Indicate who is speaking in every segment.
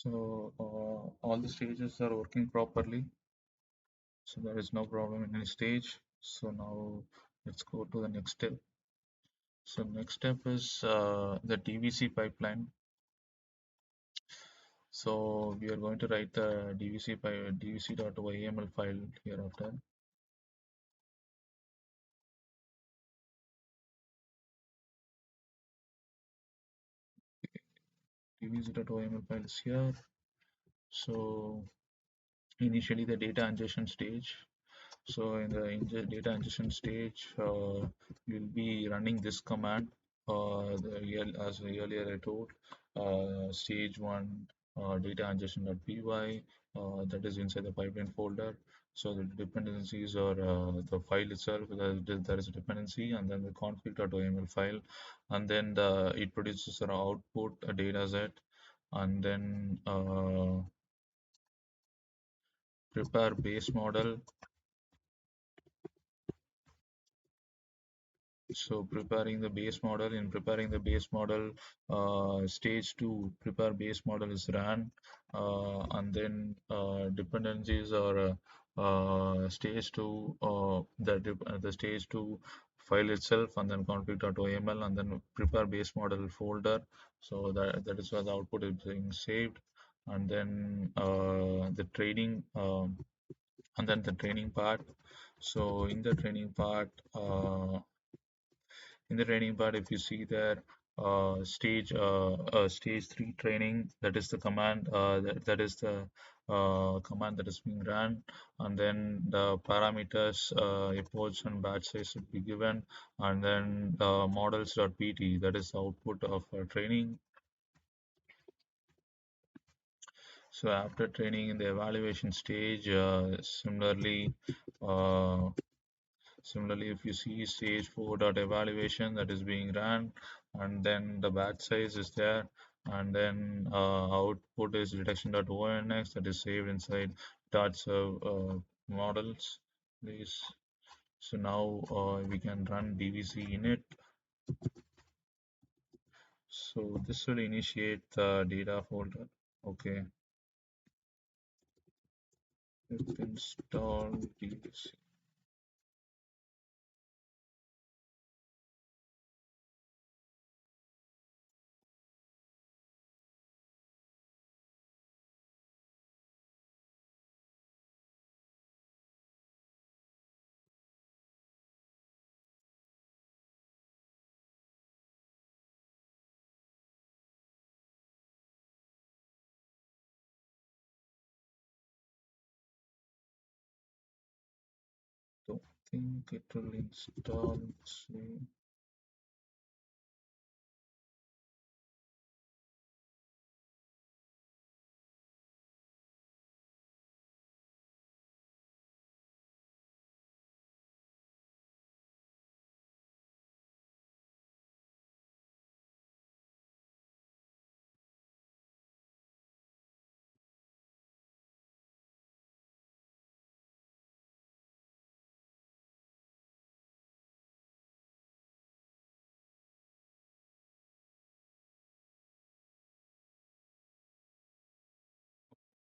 Speaker 1: So all the stages are working properly. So there is no problem in any stage. So now let's go to the next step. So next step is the DVC pipeline. So we are going to write the dvc.yml file hereafter. dvc.yml file is here. So initially the data ingestion stage. So in the data ingestion stage, you'll be running this command. As earlier I told, stage one data ingestion.py, that is inside the pipeline folder. So the dependencies or the file itself, there is a dependency, and then the config.yml file, and then it produces an output, a data set, and then prepare base model. So preparing the base model, stage two, prepare base model is ran, and then dependencies are stage two, the stage two file itself, and then config.oml, and then prepare base model folder. So that is where the output is being saved, and then the training, and then the training part. So in the training part, if you see there, stage three training, that is the command, that is the command that is being run, and then the parameters, epochs and batch size should be given, and then models.pt, that is the output of training. So after training in the evaluation stage, uh, similarly, if you see stage 4 dot evaluation, that is being run, and then the batch size is there, and then output is detection.onx, that is saved inside Torchserve models. Please. So now we can run DVC init. So this will initiate the data folder. Okay. Let's install DVC. Don't think it will install. Let's see.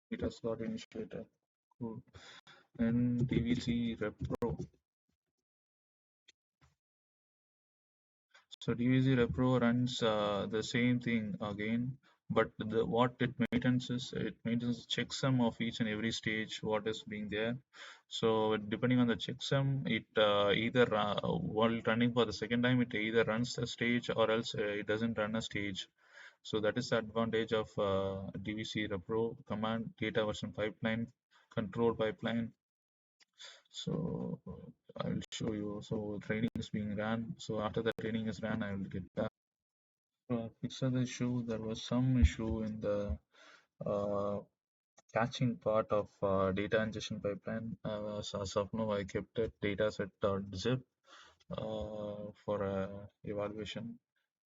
Speaker 1: It has got initiated. Cool. And DVC repro. So DVC repro runs the same thing again, but what it maintains is it maintains a checksum of each and every stage what is being there. So depending on the checksum, it either while running for the second time, it either runs the stage or else it doesn't run a stage. So that is the advantage of DVC repro command, data version pipeline, control pipeline. So I will show you. So training is being ran. So after the training is ran, I will get back. Fix the issue. There was some issue in the uh, caching part of data ingestion pipeline. So as of now, I kept it dataset.zip for evaluation.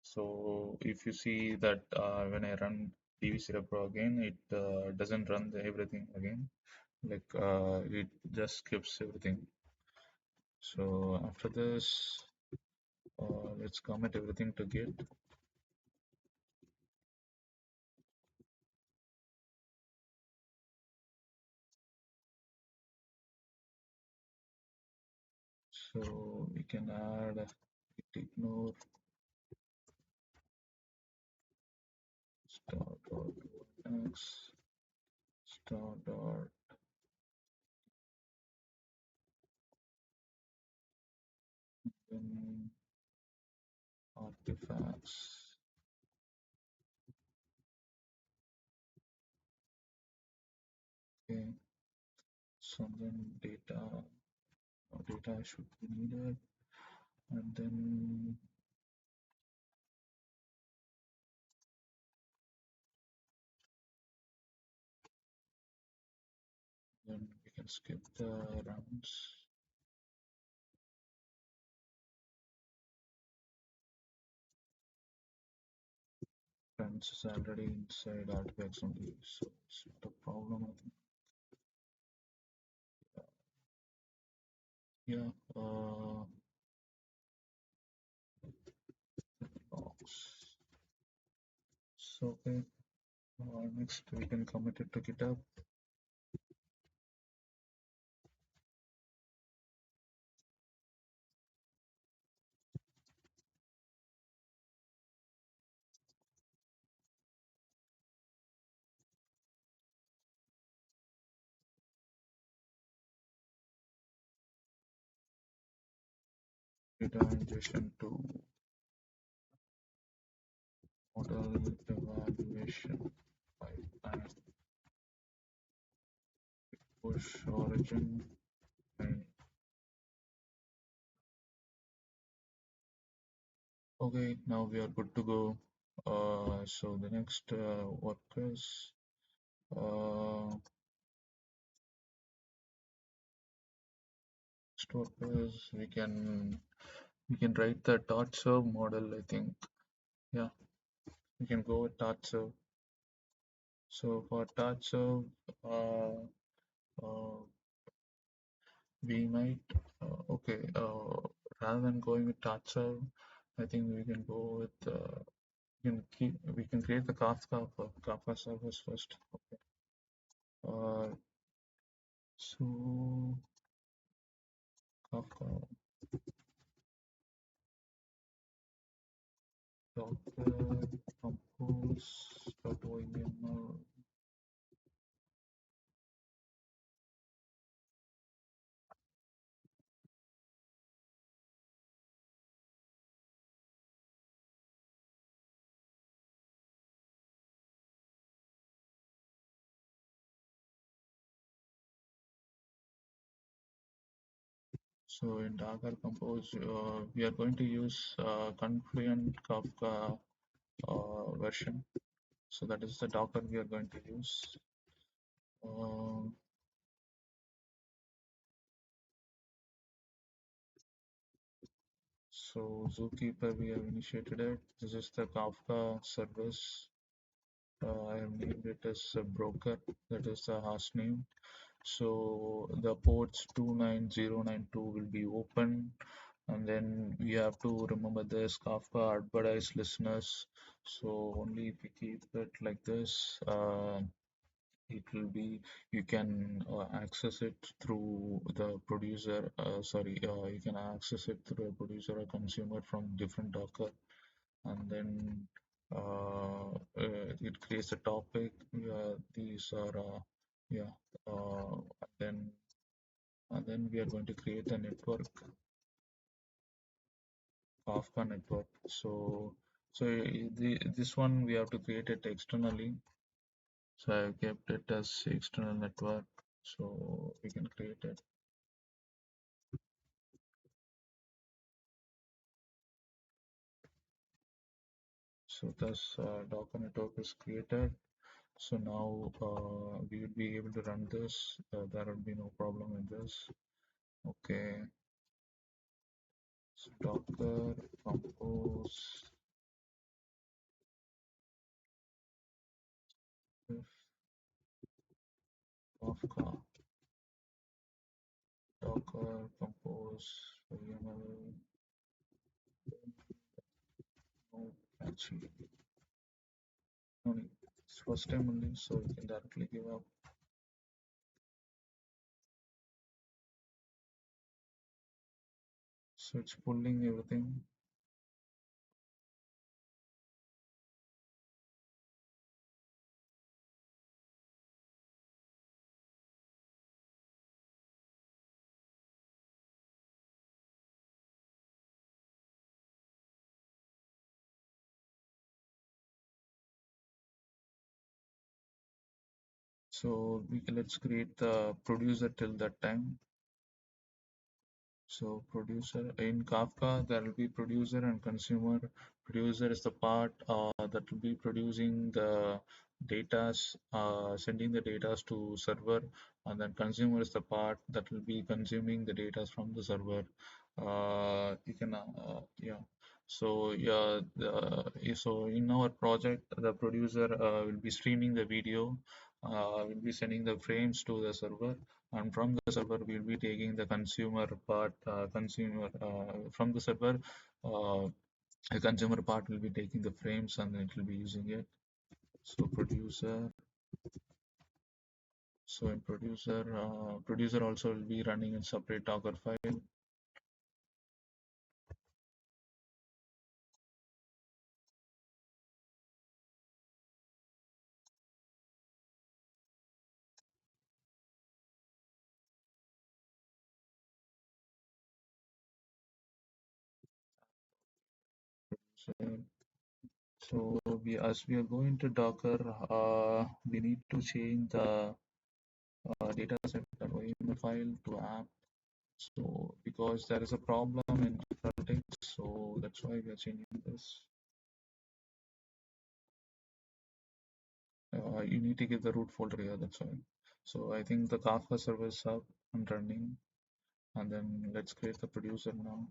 Speaker 1: So if you see that when I run DVC repro again, it doesn't run everything again. Like it just skips everything. So after this, let's commit everything to Git. So we can add ignore star dot x star dot then artifacts. Okay, so then data should be needed, and then we can skip the rounds. Friends is already inside artifacts only, so it's not a problem. I think. Yeah. Box. So okay. Next we can commit it to GitHub. Data ingestion to model evaluation pipeline. Push origin. And okay, now we are good to go. So the next workers. Next workers we can write the Torchserve model. I think yeah, we can go with Torchserve. So for Torchserve, uh, we might okay. Rather than going with Torchserve, I think we can go with we can create the Kafka for Kafka service first. Okay. So Kafka Docker compose.yml. So in Docker compose, we are going to use Confluent Kafka version. So that is the Docker we are going to use. So Zookeeper, we have initiated it. This is the Kafka service. I have named it as a broker. That is the host name. So the ports 29092 will be open, and then we have to remember this Kafka advertise listeners. So only if we keep it like this, it will be you can access it through the producer. You can access it through a producer or consumer from different Docker, and then it creates a topic. These are yeah. Then and then we are going to create a network, Kafka network. This one we have to create it externally. So I kept it as external network. So we can create it. So thus Docker network is created. So now we will be able to run this. There will be no problem in this. Okay. So Docker compose if Kafka Docker compose YAML no actually no need. It's first time only, so we can directly give up. So it's pulling everything. So let's create the producer till that time. So producer in Kafka, there will be producer and consumer. Producer is the part that will be producing the data, sending the data to server, and then consumer is the part that will be consuming the data from the server. You can, yeah. So yeah, so in our project, the producer will be streaming the video, will be sending the frames to the server, and from the server we'll be taking the consumer part, consumer from the server, uh, the consumer part will be taking the frames and it will be using it. So producer also will be running in separate Docker file. So as we are going to Docker, we need to change the dataset.yml file to app. So because there is a problem in analytics, so that's why we are changing this. You need to get the root folder here, that's why. So I think the Kafka server is up and running, and then let's create the producer now.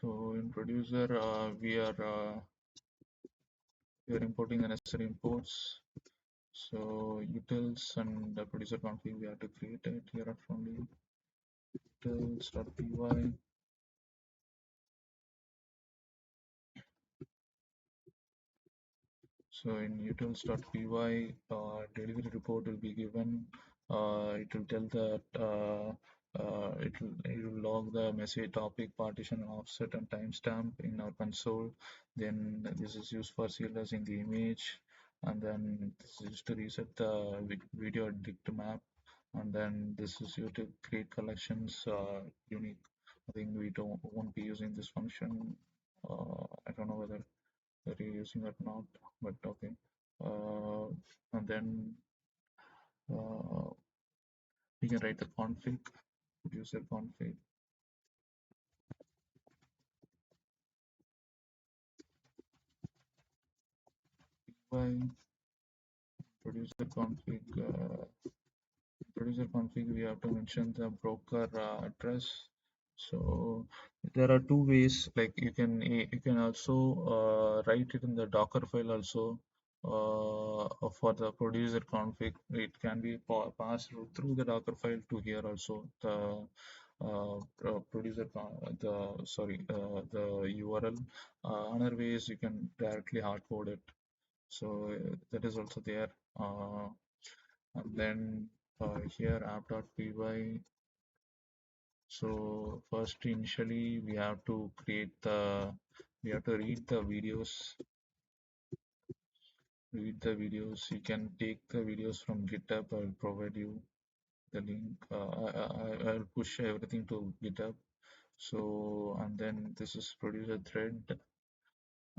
Speaker 1: So in producer, we are importing the necessary imports. So utils and the producer config we have to create it here only. Utils.py. So in utils.py, delivery report will be given. It will tell that it will log the message topic, partition, offset, and timestamp in our console. Then this is used for serializing the image, and then this is used to reset the video dict map, and then this is used to create collections unique. I think we won't be using this function. I don't know whether that you're using or not, but okay. Uh, and then uh, we can write the config, producer config, by producer config, producer config, we have to mention the broker address. So there are two ways, like you can also write it in the Docker file also. For the producer config, it can be passed through the Docker file to here also. The URL. Another way is you can directly hard code it. So that is also there. And then here app.py. So first initially we have to read the videos. You can take the videos from GitHub. I will provide you the link. I'll push everything to GitHub. So and then this is producer thread.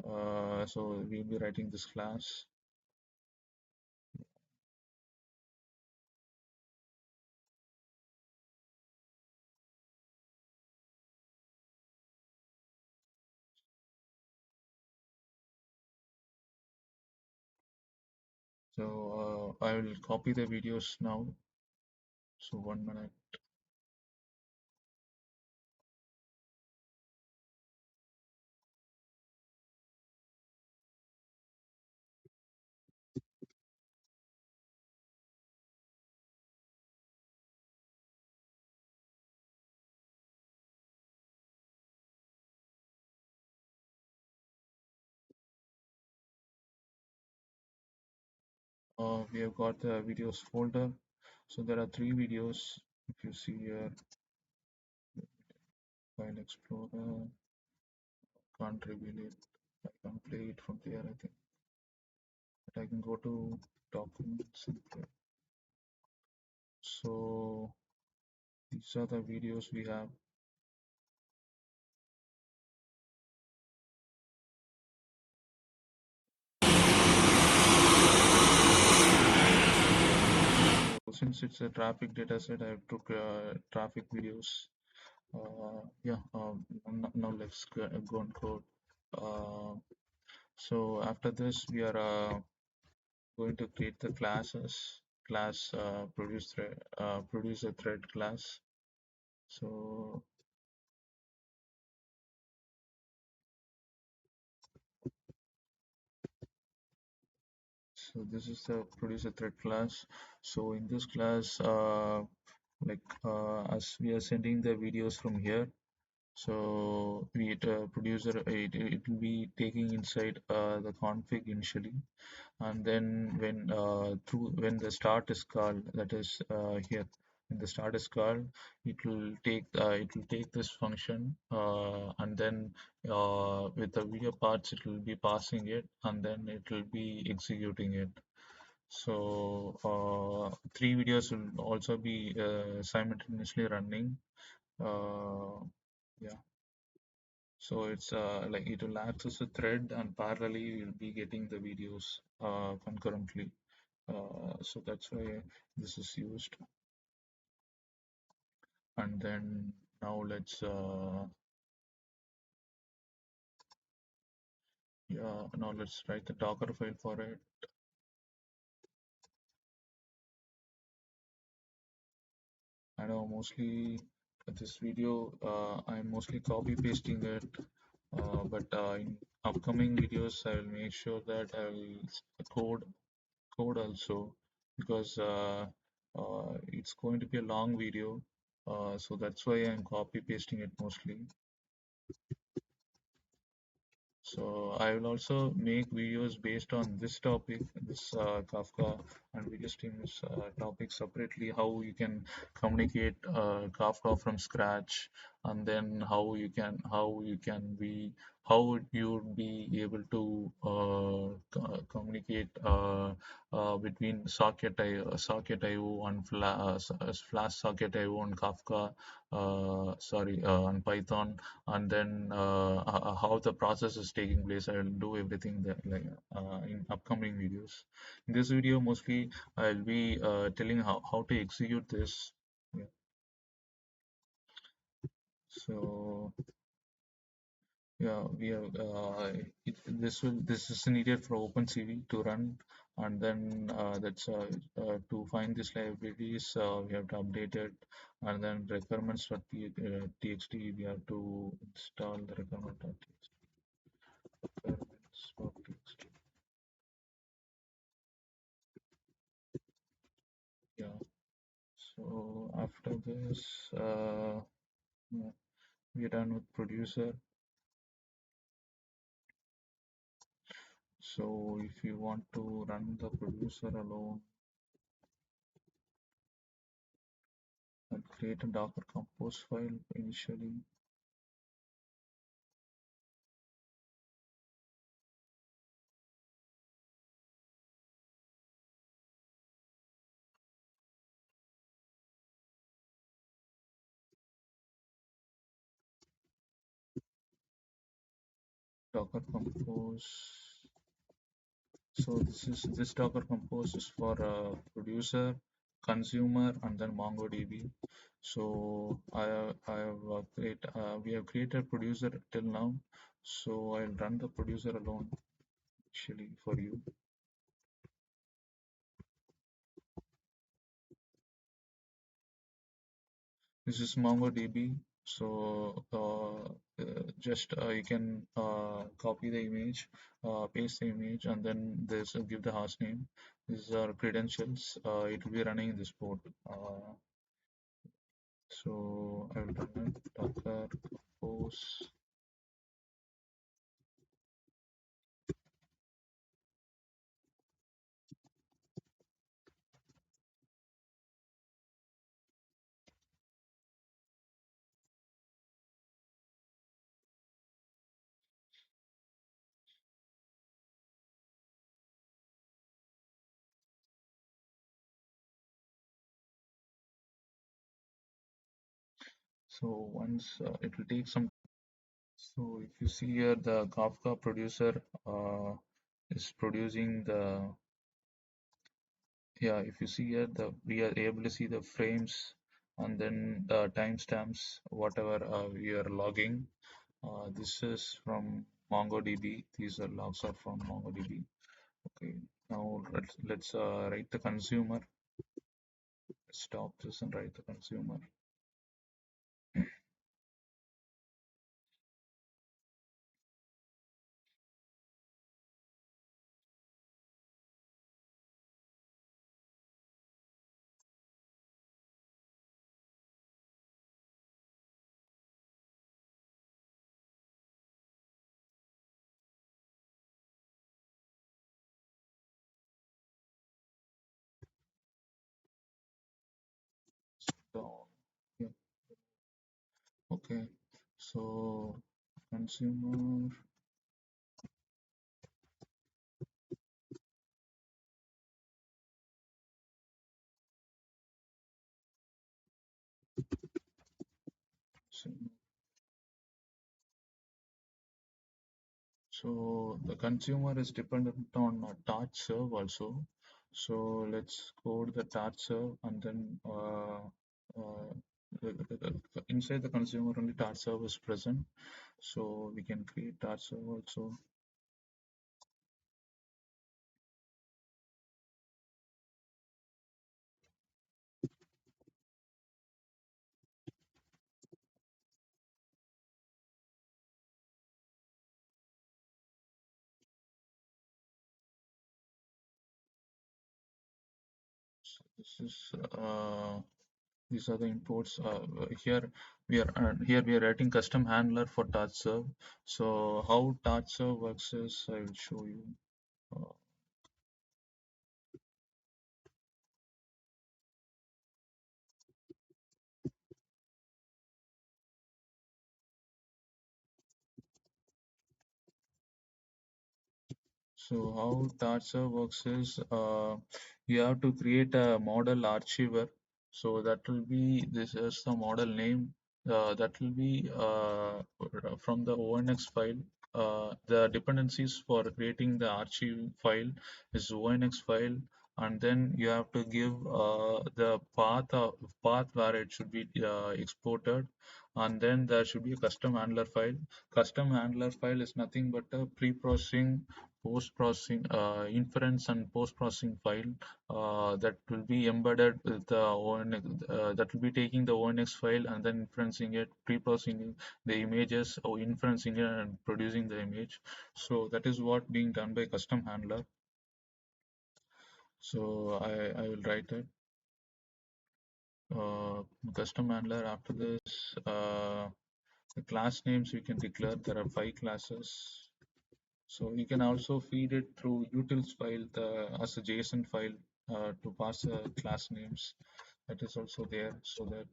Speaker 1: So we'll be writing this class. So I will copy the videos now. So 1 minute. we have got the videos folder. So there are three videos. If you see here, file explorer, can't reveal it. I can play it from there, I think. But I can go to documents and play. So these are the videos we have. So since it's a traffic data set, I took traffic videos. Yeah, now let's go and code. Uh, so after this, we are going to create the class produce a thread class. So this is the producer thread class. So in this class, as we are sending the videos from here, so we producer it will be taking inside the config initially, and then when the start is called, that is here, when the start is called, it will take this function, and then with the video parts it will be passing it, and then it will be executing it. So three videos will also be simultaneously running. uh, yeah, so it's like it will access a thread, and parallelly we'll be getting the videos concurrently. So that's why this is used. And then now let's write the Docker file for it. I know mostly this video I'm mostly copy pasting it, but in upcoming videos I will make sure that I will code also, because it's going to be a long video, so that's why I'm copy pasting it mostly. So I will also make videos based on this topic, this Kafka and video streams topic separately. How you can communicate Kafka from scratch, and then how you would be able to communicate between socketIO and Flask socketIO and Kafka, and Python, and then how the process is taking place. I will do everything that in upcoming videos. In this video, mostly I'll be telling how to execute this. Yeah. So yeah, we have this is needed for OpenCV to run, and then that's to find these libraries. We have to update it, and then requirements.txt we have to install the requirement.txt. Requirements.txt. Yeah. So after this, yeah, we're done with producer. So if you want to run the producer alone, I'll create a Docker Compose file initially. Docker Compose. So this Docker Compose is for producer, consumer, and then MongoDB. So we have created producer till now. So I'll run the producer alone actually for you. This is MongoDB. So just you can copy the image, paste the image, and then this give the host name. These are credentials. It will be running in this port. So I will run it Docker compose. So once it will take some. So if you see here, the Kafka producer is producing the, yeah, if you see here, the we are able to see the frames and then timestamps, whatever we are logging. This is from MongoDB. These are logs are from MongoDB. Okay, now let's write the consumer. Stop this and write the consumer. So, yeah, okay. So consumer. So, so the consumer is dependent on Torchserve also. So let's code the Torchserve and then inside the consumer only Torchserve is present. So we can create Torchserve also. So this is these are the imports. Here we are writing custom handler for Torchserve. So how Torchserve works is I will show you. Uh, So how Torchserve works is you have to create a model archiver. So that will be this is the model name. That will be from the ONX file. The dependencies for creating the archive file is ONX file, and then you have to give the path where it should be exported, and then there should be a custom handler file. Custom handler file is nothing but a pre-processing post-processing inference and post-processing file that will be embedded with the ONX, that will be taking the ONX file and then inferencing it, pre-processing the images or inferencing it and producing the image. So that is what being done by custom handler. So I will write it. Uh, Custom handler. After this, the class names we can declare. There are 5 classes. So you can also feed it through utils file as a JSON file to pass class names. That is also there so that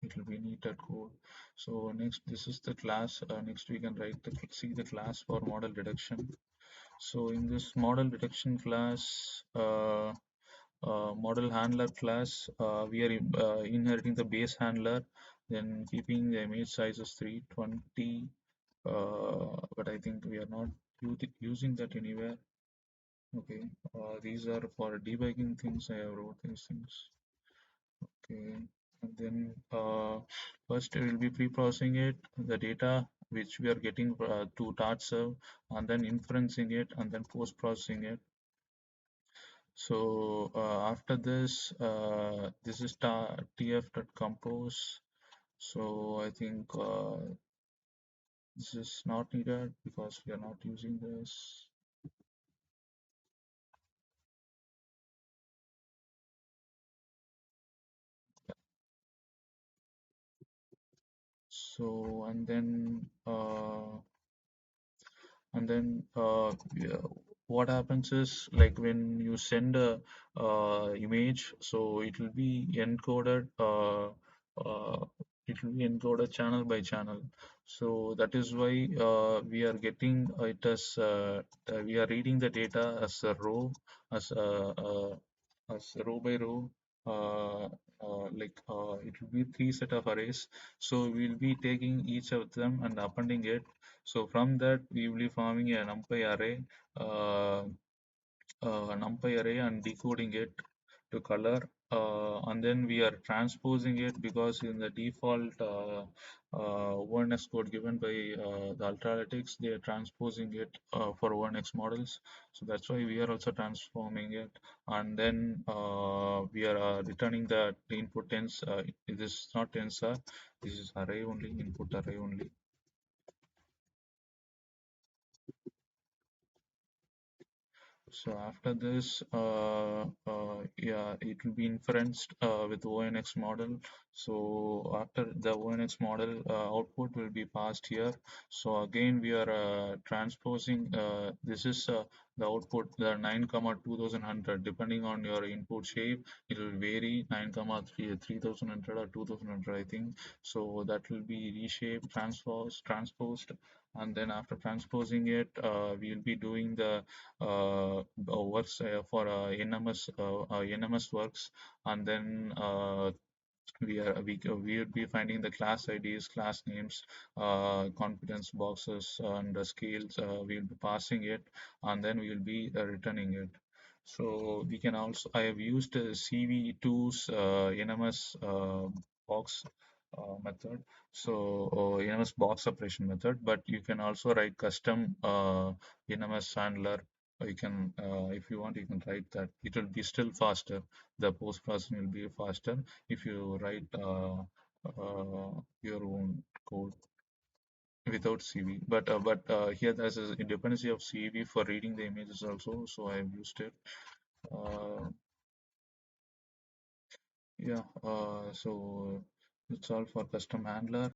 Speaker 1: it will be neater code. So next, this is the class. Next, we can write see the class for model detection. So in this model detection class, model handler class, we are inheriting the base handler, then keeping the image size as 320. But I think we are not using that anywhere. Okay, these are for debugging things. I have wrote these things. Okay, and then first we will be pre-processing it, the data which we are getting to Torchserve, and then inferencing it, and then post-processing it. So after this, this is tf.compose. So I think this is not needed because we are not using this. So yeah, what happens is like when you send a image, so it will be encoded. It will be encoded channel by channel. So that is why we are getting it as we are reading the data as a row, as row by row. uh, it will be three set of arrays. So we'll be taking each of them and appending it. So from that we will be forming a uh, numpy array and decoding it to color, and then we are transposing it because in the default ONX code given by the Ultralytics, they are transposing it for ONX models. So that's why we are also transforming it, and then we are returning the input tens. This is not tensor, this is array only, input array only. So after this, yeah, it will be inferenced with ONX model. So after the ONX model, output will be passed here. So again, we are transposing. This is the output, the 9 comma 2100. Depending on your input shape, it will vary 9 comma 3 3100 or 2100, I think. So that will be reshaped, transposed, and then after transposing it, we will be doing the works for NMS works, and then we would be finding the class IDs, class names, confidence boxes, and the scales. We will be passing it, and then we will be returning it. So we can also, I have used CV2's NMS box method, so NMS box operation method, but you can also write custom NMS handler. You can, if you want, you can write that. It will be still faster. The post processing will be faster if you write your own code without CV. But here there's a dependency of CV for reading the images also, so I've used it. Uh, yeah, so it's all for custom handler.